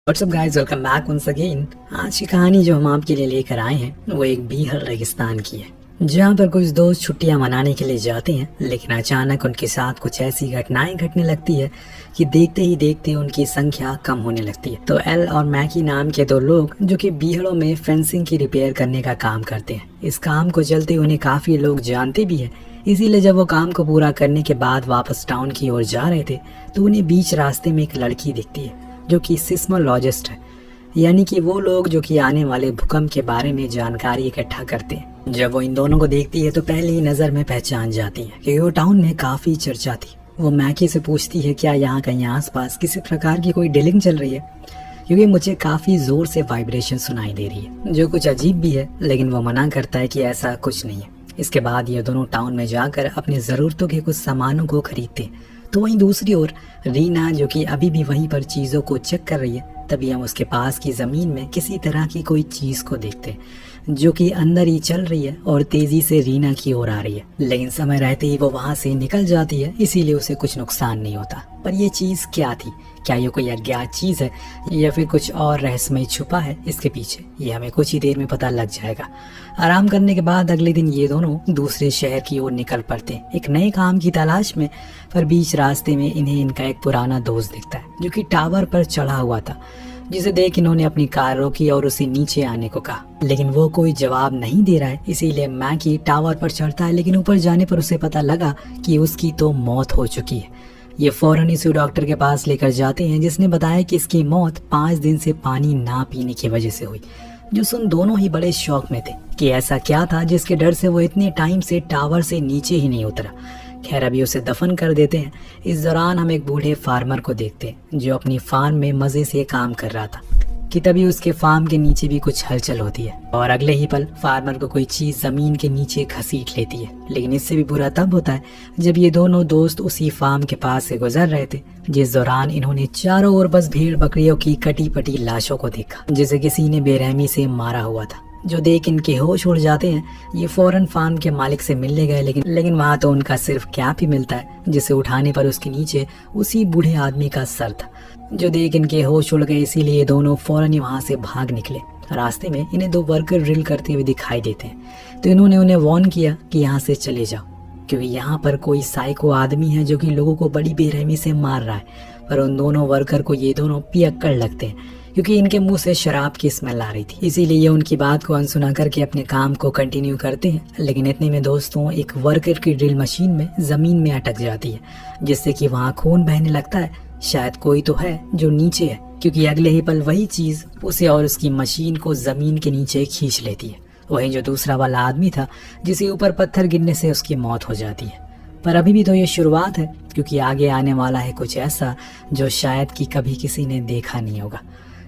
WhatsApp guys, welcome back once again. आज की कहानी जो हम आपके लिए लेकर आए हैं वो एक बीहड़ रेगिस्तान की है, जहाँ पर कुछ दोस्त छुट्टियां मनाने के लिए जाते हैं, लेकिन अचानक उनके साथ कुछ ऐसी घटनाएं घटने लगती है कि देखते ही देखते उनकी संख्या कम होने लगती है। तो एल और मैकी नाम के दो लोग जो कि बीहड़ों में फेंसिंग की रिपेयर करने का काम करते हैं, इस काम को चलते उन्हें काफी लोग जानते भी है। इसीलिए जब वो काम को पूरा करने के बाद वापस टाउन की ओर जा रहे थे तो उन्हें बीच रास्ते में एक लड़की दिखती है जो कि सिस्मोलॉजिस्ट है, यानी कि वो लोग जो कि आने वाले भूकंप के बारे में जानकारी इकट्ठा करते हैं। जब वो इन दोनों को देखती है तो पहली ही नज़र में पहचान जाती है क्योंकि वो टाउन में काफ़ी चर्चा थी। वो मैकी से पूछती है क्या यहाँ कहीं आसपास किसी प्रकार की कोई ड्रिलिंग चल रही है, क्योंकि मुझे काफ़ी ज़ोर से वाइब्रेशन सुनाई दे रही है, जो कुछ अजीब भी है। लेकिन वो मना करता है कि ऐसा कुछ नहीं है। इसके बाद ये दोनों टाउन में जाकर अपनी ज़रूरतों के कुछ सामानों को खरीदते हैं। तो वहीं दूसरी ओर रीना जो कि अभी भी वहीं पर चीज़ों को चेक कर रही है, तभी हम उसके पास की ज़मीन में किसी तरह की कोई चीज़ को देखते हैं जो कि अंदर ही चल रही है और तेज़ी से रीना की ओर आ रही है। लेकिन समय रहते ही वो वहाँ से निकल जाती है, इसीलिए उसे कुछ नुकसान नहीं होता। पर ये चीज़ क्या थी? क्या ये कोई अज्ञात चीज़ है या फिर कुछ और रहस्यमय छुपा है इसके पीछे? ये हमें कुछ ही देर में पता लग जाएगा। आराम करने के बाद अगले दिन ये दोनों दूसरे शहर की ओर निकल पड़ते हैं एक नए काम की तलाश में। पर बीच रास्ते में इन्हें इनका एक पुराना दोस्त दिखता है जो कि टावर पर चढ़ा हुआ था, जिसे देख इन्होंने अपनी कार रोकी और उसे नीचे आने को कहा। लेकिन वो कोई जवाब नहीं दे रहा है, इसीलिए मैकी टावर पर चढ़ता है। लेकिन ऊपर जाने पर उसे पता लगा कि उसकी तो मौत हो चुकी है। ये फौरन इसे डॉक्टर के पास लेकर जाते हैं, जिसने बताया कि इसकी मौत 5 दिन से पानी ना पीने की वजह से हुई। जो सुन दोनों ही बड़े शौक में थे कि ऐसा क्या था जिसके डर से वो इतने टाइम से टावर से नीचे ही नहीं उतरा। खैर, अभी उसे दफन कर देते हैं। इस दौरान हम एक बूढ़े फार्मर को देखते हैं जो अपनी फार्म में मजे से काम कर रहा था कि तभी उसके फार्म के नीचे भी कुछ हलचल होती है और अगले ही पल फार्मर को कोई चीज जमीन के नीचे घसीट लेती है। लेकिन इससे भी बुरा तब होता है जब ये दोनों दोस्त उसी फार्म के पास से गुजर रहे थे, जिस दौरान इन्होंने चारों ओर बस भेड़ बकरियों की कटी पटी लाशों को देखा, जिसे किसी ने बेरहमी से मारा हुआ था। जो देख इनके होश उड़ जाते हैं। ये फौरन फार्म के मालिक से मिलने गए, लेकिन वहाँ तो उनका सिर्फ कैप ही मिलता है, जिसे उठाने पर उसके नीचे उसी बूढ़े आदमी का सर था। जो देख इनके होश उड़ गए, इसीलिए दोनों फौरन ही वहाँ से भाग निकले। रास्ते में इन्हें 2 वर्कर ड्रिल करते हुए दिखाई देते हैं, तो इन्होंने उन्हें वार्न किया कि यहाँ से चले जाओ, क्योंकि यहाँ पर कोई साइको आदमी है जो कि लोगों को बड़ी बेरहमी से मार रहा है। पर उन दोनों वर्कर को ये दोनों पियक्कड़ लगते हैं क्योंकि इनके मुंह से शराब की स्मेल आ रही थी, इसीलिए ये उनकी बात को अनसुना करके अपने काम को कंटिन्यू करते हैं। लेकिन इतने में दोस्तों एक वर्कर की ड्रिल मशीन में जमीन में अटक जाती है, जिससे कि वहाँ खून बहने लगता है। शायद कोई तो है जो नीचे है, क्योंकि अगले ही पल वही चीज उसे और उसकी मशीन को जमीन के नीचे खींच लेती है। वही जो दूसरा वाला आदमी था जिसे ऊपर पत्थर गिरने से उसकी मौत हो जाती है। पर अभी भी तो ये शुरुआत है, क्योंकि आगे आने वाला है कुछ ऐसा जो शायद कि कभी किसी ने देखा नहीं होगा।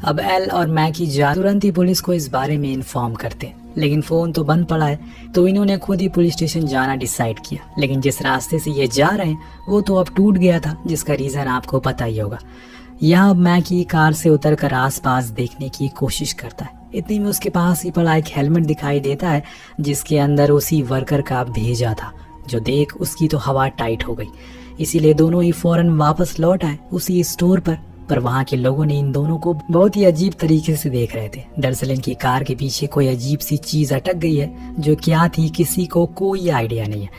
अब एल और मैकी तुरंत ही पुलिस को इस बारे में इन्फॉर्म करते हैं, लेकिन फोन तो बंद पड़ा है, तो इन्होंने खुद ही पुलिस स्टेशन जाना डिसाइड किया। लेकिन जिस रास्ते से ये जा रहे हैं वो तो अब टूट गया था, जिसका रीजन आपको पता ही होगा। यहाँ अब मैकी कार से उतरकर आसपास देखने की कोशिश करता है। इतने में उसके पास ही पड़ा एक हेलमेट दिखाई देता है, जिसके अंदर उसी वर्कर का भेजा था। जो देख उसकी तो हवा टाइट हो गई, इसीलिए दोनों ही फौरन वापस लौट आए उसी स्टोर पर वहाँ के लोगों ने इन दोनों को बहुत ही अजीब तरीके से देख रहे थे। दरअसल इनकी कार के पीछे कोई अजीब सी चीज अटक गई है, जो क्या थी किसी को कोई आइडिया नहीं है।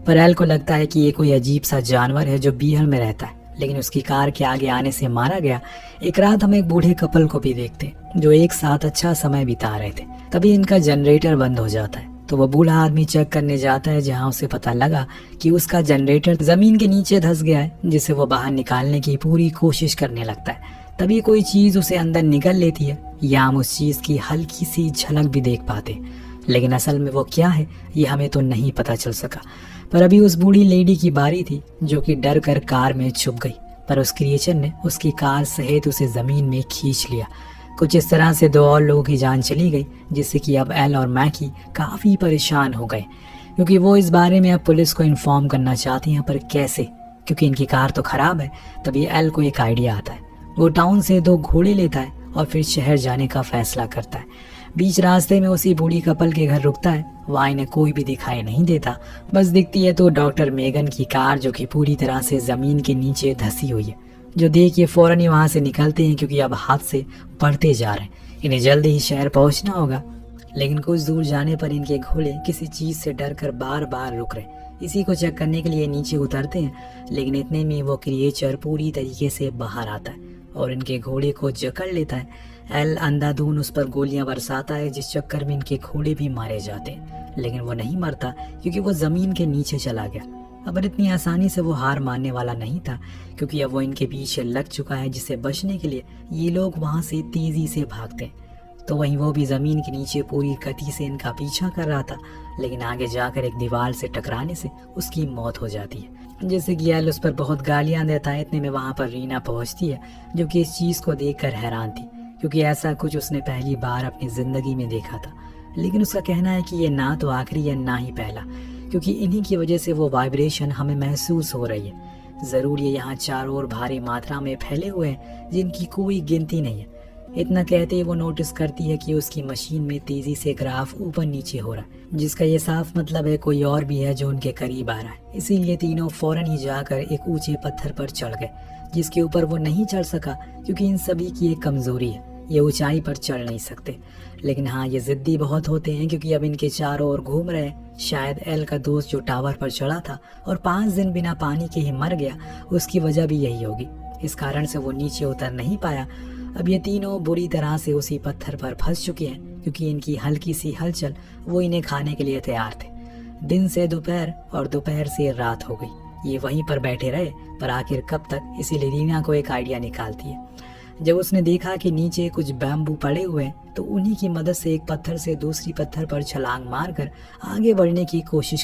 पर एल को लगता है कि ये कोई अजीब सा जानवर है जो बीहड़ में रहता है, लेकिन उसकी कार के आगे आने से मारा गया। एक रात हम एक बूढ़े कपल को भी देखते जो एक साथ अच्छा समय बिता रहे थे। तभी इनका जनरेटर बंद हो जाता है, तो वो बूढ़ा आदमी चेक करने जाता है, जहां उसे पता लगा कि उसका जनरेटर जमीन के नीचे धंस गया है, जिसे वो बाहर निकालने की पूरी कोशिश करने लगता है। तभी कोई चीज उसे अंदर निकल लेती है, या हम उस चीज की हल्की सी झलक भी देख पाते, लेकिन असल में वो क्या है ये हमें तो नहीं पता चल सका। पर अभी उस बूढ़ी लेडी की बारी थी, जो कि डर कर कार में छुप गई, पर उस क्रिएचर ने उसकी कार सहित उसे जमीन में खींच लिया। कुछ इस तरह से 2 और लोगों की जान चली गई, जिससे कि अब एल और मैकी काफ़ी परेशान हो गए, क्योंकि वो इस बारे में अब पुलिस को इन्फॉर्म करना चाहती हैं। पर कैसे, क्योंकि इनकी कार तो ख़राब है। तभी एल को एक आइडिया आता है। वो टाउन से 2 घोड़े लेता है और फिर शहर जाने का फैसला करता है। बीच रास्ते में उसी बूढ़ी कपल के घर रुकता है। वहाँ इन्हें कोई भी दिखाई नहीं देता, बस दिखती है तो डॉक्टर मेगन की कार, जो कि पूरी तरह से ज़मीन के नीचे धंसी हुई है। जो देख ये फौरन ही वहां से निकलते हैं क्योंकि अब हादसे बढ़ते जा रहे हैं, इन्हें जल्दी ही शहर पहुंचना होगा। लेकिन कुछ दूर जाने पर इनके घोड़े किसी चीज से डर कर बार बार रुक रहे। इसी को चेक करने के लिए नीचे उतरते हैं, लेकिन इतने में वो क्रिएचर पूरी तरीके से बाहर आता है और इनके घोड़े को जकड़ लेता है। एल अंधाधुन उस पर गोलियां बरसाता है, जिस चक्कर में इनके घोड़े भी मारे जाते हैं, लेकिन वो नहीं मरता क्योंकि वो जमीन के नीचे चला गया। अब इतनी आसानी से वो हार मानने वाला नहीं था, क्योंकि अब वो इनके पीछे लग चुका है, जिससे बचने के लिए ये लोग वहां से तेजी से भागते हैं। तो वहीं वो भी जमीन के नीचे पूरी गति से इनका पीछा कर रहा था, लेकिन आगे जाकर एक दीवार से टकराने से उसकी मौत हो जाती है, जिससे कि एल उस पर बहुत गालियां देता है। इतने में वहां पर रीना पहुंचती है, जो कि इस चीज को देखकर हैरान थी, क्योंकि ऐसा कुछ उसने पहली बार अपनी जिंदगी में देखा था। लेकिन उसका कहना है कि ये ना तो आखिरी है ना ही पहला, क्योंकि इन्हीं की वजह से वो वाइब्रेशन हमें महसूस हो रही है। जरूर ये यहाँ चारों ओर भारी मात्रा में फैले हुए हैं, जिनकी कोई गिनती नहीं है। इतना कहते ही वो नोटिस करती है कि उसकी मशीन में तेजी से ग्राफ ऊपर नीचे हो रहा है, जिसका ये साफ मतलब है कोई और भी है जो उनके करीब आ रहा है। इसीलिए तीनों फौरन ही जाकर एक ऊंचे पत्थर पर चढ़ गए, जिसके ऊपर वो नहीं चढ़ सका क्योंकि इन सभी की एक कमजोरी है, ये ऊंचाई पर चढ़ नहीं सकते। लेकिन हाँ, ये जिद्दी बहुत होते हैं, क्योंकि अब इनके चारों ओर घूम रहे हैं। शायद एल का दोस्त जो टावर पर चढ़ा था और 5 दिन बिना पानी के ही मर गया, उसकी वजह भी यही होगी। इस कारण से वो नीचे उतर नहीं पाया। अब ये तीनों बुरी तरह से उसी पत्थर पर फंस चुके हैं, क्योंकि इनकी हल्की सी हलचल वो इन्हें खाने के लिए तैयार थे। दिन से दोपहर और दोपहर से रात हो गई। ये वहीं पर बैठे रहे, पर आखिर कब तक, इसीलिए रीना को एक आइडिया निकालती है। जब उसने देखा कि नीचे कुछ बैम्बू पड़े हुए हैं, तो उन्हीं की मदद से एक पत्थर से दूसरी पत्थर पर छलांग मारकर आगे बढ़ने की कोशिश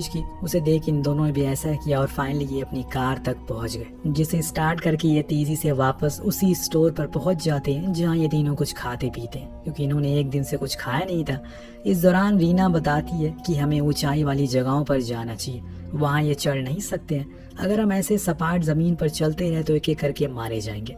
की। उसे देख इन दोनों ने भी ऐसा किया और फाइनली ये अपनी कार तक पहुंच गए, जिसे स्टार्ट करके ये तेजी से वापस उसी स्टोर पर पहुंच जाते हैं जहां ये तीनों कुछ खाते पीते हैं, क्योंकि इन्होंने एक दिन से कुछ खाया नहीं था। इस दौरान रीना बताती है कि हमें ऊंचाई वाली जगहों पर जाना चाहिए, वहाँ ये चढ़ नहीं सकते हैं। अगर हम ऐसे सपाट जमीन पर चलते रहे तो एक एक करके मारे जाएंगे।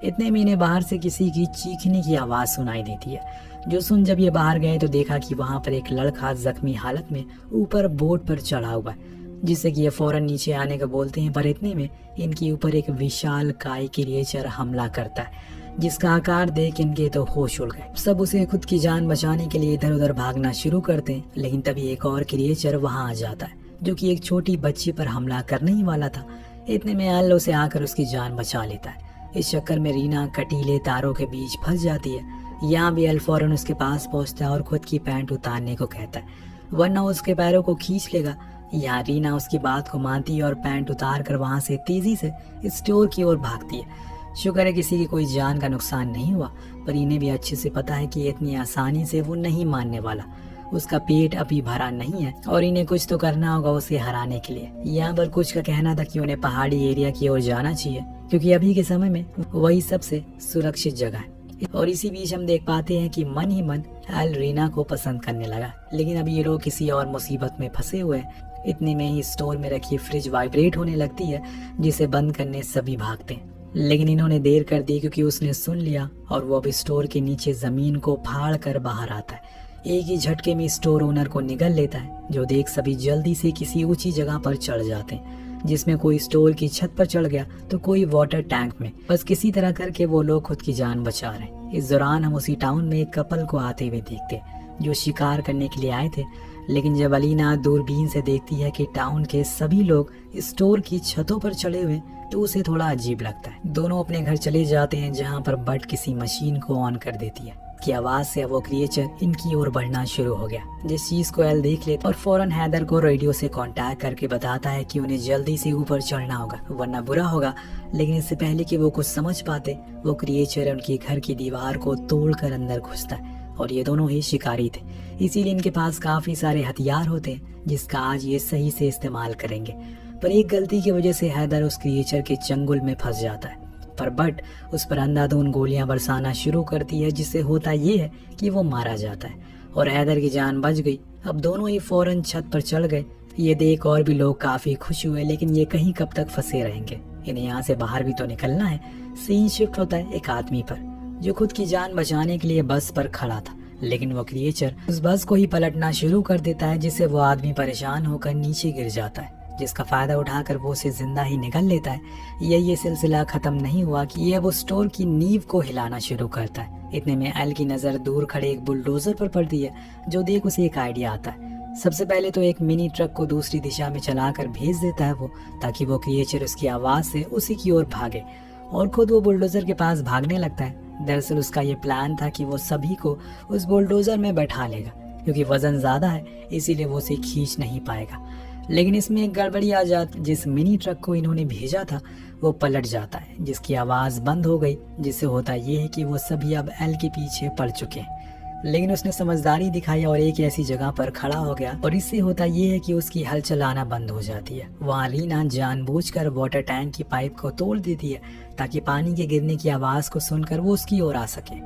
इतने में इन्हें बाहर से किसी की चीखने की आवाज सुनाई देती है, जो सुन जब ये बाहर गए तो देखा कि वहां पर एक लड़का जख्मी हालत में ऊपर बोट पर चढ़ा हुआ है, जिससे कि ये फौरन नीचे आने का बोलते हैं। पर इतने में इनके ऊपर एक विशाल काय क्रिएचर हमला करता है, जिसका आकार देख इनके तो होश उड़ गए। सब उसे खुद की जान बचाने के लिए इधर उधर भागना शुरू करते हैं, लेकिन तभी एक और क्रिएचर वहां आ जाता है, जो कि एक छोटी बच्ची पर हमला करने ही वाला था। इतने में एल उसे आकर उसकी जान बचा लेता है। इस चक्कर में रीना कटीले तारों के बीच फंस जाती है। यहाँ भी एल फौरन उसके पास पहुंचता है और खुद की पैंट उतारने को कहता है, वरना उसके पैरों को खींच लेगा। यहाँ रीना उसकी बात को मानती है और पैंट उतार कर वहां से तेजी से स्टोर की ओर भागती है। शुक्र है किसी की कोई जान का नुकसान नहीं हुआ, पर इन्हें भी अच्छे से पता है कि इतनी आसानी से वो नहीं मानने वाला। उसका पेट अभी भरा नहीं है और इन्हें कुछ तो करना होगा उसे हराने के लिए। यहाँ पर कुछ का कहना था कि उन्हें पहाड़ी एरिया की ओर जाना चाहिए, क्योंकि अभी के समय में वही सबसे सुरक्षित जगह है। और इसी बीच हम देख पाते हैं कि मन ही मन एल रीना को पसंद करने लगा, लेकिन अभी ये लोग किसी और मुसीबत में फंसे हुए हैं। इतने में ही स्टोर में रखी फ्रिज वाइब्रेट होने लगती है, जिसे बंद करने सभी भागते हैं। लेकिन इन्होंने देर कर दी, क्योंकि उसने सुन लिया और वो अब स्टोर के नीचे जमीन को फाड़ कर बाहर आता है। एक ही झटके में स्टोर ओनर को निगल लेता है, जो देख सभी जल्दी से किसी ऊंची जगह पर चढ़ जाते हैं, जिसमें कोई स्टोर की छत पर चढ़ गया तो कोई वाटर टैंक में। बस किसी तरह करके वो लोग खुद की जान बचा रहे हैं। इस दौरान हम उसी टाउन में एक कपल को आते हुए देखते हैं, जो शिकार करने के लिए आए थे। लेकिन जब अलीना दूरबीन से देखती है कि टाउन के सभी लोग स्टोर की छतों पर चढ़े हुए, तो उसे थोड़ा अजीब लगता है। दोनों अपने घर चले जाते हैं, जहाँ पर बट किसी मशीन को ऑन कर देती है की आवाज से वो क्रिएचर इनकी ओर बढ़ना शुरू हो गया, जिस चीज को एल देख लेता और फौरन हैदर को रेडियो से कांटेक्ट करके बताता है कि उन्हें जल्दी से ऊपर चढ़ना होगा, वरना बुरा होगा। लेकिन इससे पहले कि वो कुछ समझ पाते, वो क्रिएचर उनके घर की दीवार को तोड़कर अंदर घुसता है। और ये दोनों ही शिकारी थे, इसीलिए इनके पास काफी सारे हथियार होते हैं, जिसका आज ये सही से इस्तेमाल करेंगे। पर एक गलती की वजह से हैदर उस क्रिएचर के चंगुल में फंस जाता है, पर बट उस पर अंधाधुन गोलियां बरसाना शुरू करती है, जिससे होता ये है कि वो मारा जाता है और हैदर की जान बच गई। अब दोनों ही फौरन छत पर चढ़ गए। ये देख और भी लोग काफी खुश हुए, लेकिन ये कहीं कब तक फंसे रहेंगे, इन्हें यहाँ से बाहर भी तो निकलना है। सीन शिफ्ट होता है एक आदमी पर, जो खुद की जान बचाने के लिए बस पर खड़ा था, लेकिन वो क्रिएचर उस बस को ही पलटना शुरू कर देता है, जिससे वो आदमी परेशान होकर नीचे गिर जाता है। जिसका फायदा उठाकर वो उसे जिंदा ही निगल लेता है। ये सिलसिला खत्म नहीं हुआ कि ये वो स्टोर की नींव को हिलाना शुरू करता है। इतने में एल की नजर दूर खड़े एक बुलडोजर पर पड़ती है, जो देख उसे एक आइडिया आता है। सबसे पहले तो एक मिनी ट्रक को दूसरी दिशा में चलाकर भेज देता है वो, ताकि वो क्रिएचर उसकी आवाज से उसी की ओर भागे, और खुद वो बुलडोजर के पास भागने लगता है। दरअसल उसका ये प्लान था कि वो सभी को उस बुलडोजर में बैठा लेगा, क्योंकि वजन ज्यादा है इसीलिए वो उसे खींच नहीं पाएगा। लेकिन इसमें एक गड़बड़ी आ जाती। जिस मिनी ट्रक को इन्होंने भेजा था वो पलट जाता है, जिसकी आवाज बंद हो गई, जिससे होता ये है कि वो सभी अब एल के पीछे पड़ चुके हैं। लेकिन उसने समझदारी दिखाई और एक ऐसी जगह पर खड़ा हो गया, और इससे होता ये है कि उसकी हलचल आना बंद हो जाती है। वहाँ रीना जानबूझकर वाटर टैंक की पाइप को तोड़ देती है, ताकि पानी के गिरने की आवाज को सुनकर वो उसकी ओर आ सके।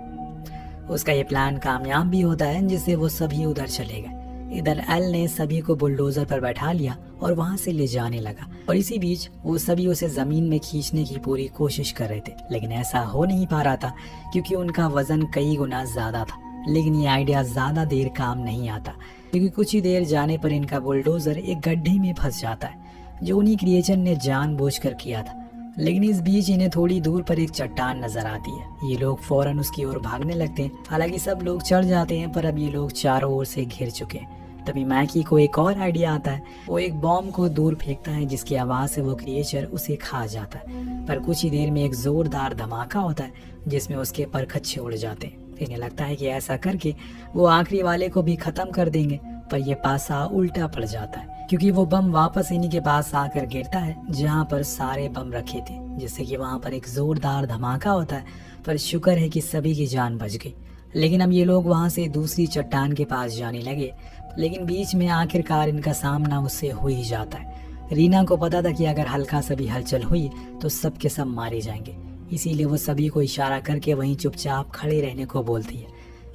उसका ये प्लान कामयाब भी होता है, जिससे वो सभी उधर चले गए। इधर एल ने सभी को बुलडोजर पर बैठा लिया और वहां से ले जाने लगा, और इसी बीच वो सभी उसे जमीन में खींचने की पूरी कोशिश कर रहे थे, लेकिन ऐसा हो नहीं पा रहा था क्योंकि उनका वजन कई गुना ज्यादा था। लेकिन ये आइडिया ज्यादा देर काम नहीं आता, क्योंकि कुछ ही देर जाने पर इनका बुलडोजर एक गड्ढे में फंस जाता है, जो उन्हीं क्रिएचर ने जानबूझकर किया था। लेकिन इस बीच इन्हें थोड़ी दूर पर एक चट्टान नजर आती है। ये लोग फौरन उसकी ओर भागने लगते हैं। हालांकि सब लोग चढ़ जाते हैं, पर अब ये लोग चारों ओर से घिर चुके हैं। तभी मैकी को एक और आइडिया आता है। वो एक बॉम्ब को दूर फेंकता है, जिसकी आवाज से वो क्रिएचर उसे खा जाता है। पर कुछ ही देर में एक जोरदार धमाका होता है, जिसमें उसके परखच्चे उड़ जाते हैं। इन्हें लगता है कि ऐसा करके वो आखिरी वाले को भी खत्म कर देंगे, पर यह पासा उल्टा पड़ जाता है, क्योंकि वो बम वापस इन्हीं के पास आकर गिरता है जहाँ पर सारे बम रखे थे, जिससे कि वहाँ पर एक जोरदार धमाका होता है। पर शुक्र है कि सभी की जान बच गई। लेकिन अब ये लोग वहाँ से दूसरी चट्टान के पास जाने लगे, लेकिन बीच में आखिरकार इनका सामना उससे हो ही जाता है। रीना को पता था कि अगर हल्का सा भी हलचल हुई तो सब के सब मारे जाएंगे, इसीलिए वो सभी को इशारा करके वहीं चुपचाप खड़े रहने को बोलती है।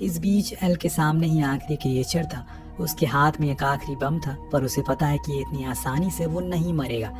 इस बीच एल के सामने ही आखिरी क्रिएचर था। उसके हाथ में एक आखिरी बम था, पर उसे पता है कि इतनी आसानी से वो नहीं मरेगा,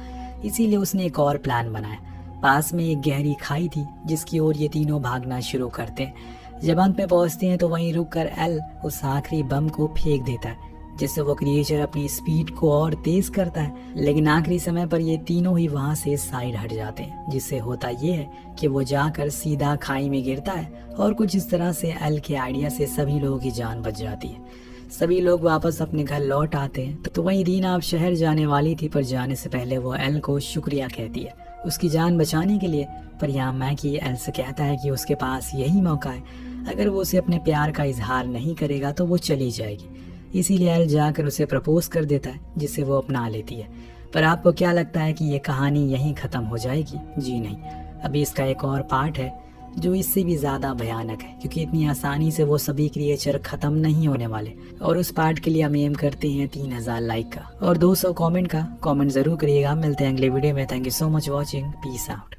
इसीलिए उसने एक और प्लान बनाया। पास में एक गहरी खाई थी, जिसकी ओर ये तीनों भागना शुरू करते हैं। जब अंत में पहुंचते हैं तो वहीं रुककर एल उस आखिरी बम को फेंक देता है, जिससे वो क्रिएचर अपनी स्पीड को और तेज करता है। लेकिन आखिरी समय पर ये तीनों ही वहां से साइड हट जाते हैं, जिससे होता ये है कि वो जाकर सीधा खाई में गिरता है, और कुछ इस तरह से एल के आइडिया से सभी लोगों की जान बच जाती है। सभी लोग वापस अपने घर लौट आते हैं। तो वहीं रीना अब शहर जाने वाली थी, पर जाने से पहले वो एल को शुक्रिया कहती है उसकी जान बचाने के लिए। पर यहाँ मैकी एल से कहता है कि उसके पास यही मौका है, अगर वो उसे अपने प्यार का इजहार नहीं करेगा तो वो चली जाएगी। इसीलिए एल जाकर उसे प्रपोज कर देता है, जिसे वो अपना लेती है। पर आपको क्या लगता है कि ये कहानी यहीं खत्म हो जाएगी? जी नहीं, अभी इसका एक और पार्ट है जो इससे भी ज्यादा भयानक है, क्योंकि इतनी आसानी से वो सभी क्रिएचर खत्म नहीं होने वाले। और उस पार्ट के लिए हम एम करते हैं 3000 लाइक का और 200 कमेंट का। कमेंट जरूर करिएगा। मिलते हैं अगले वीडियो में। Thank you so much watching. Peace out.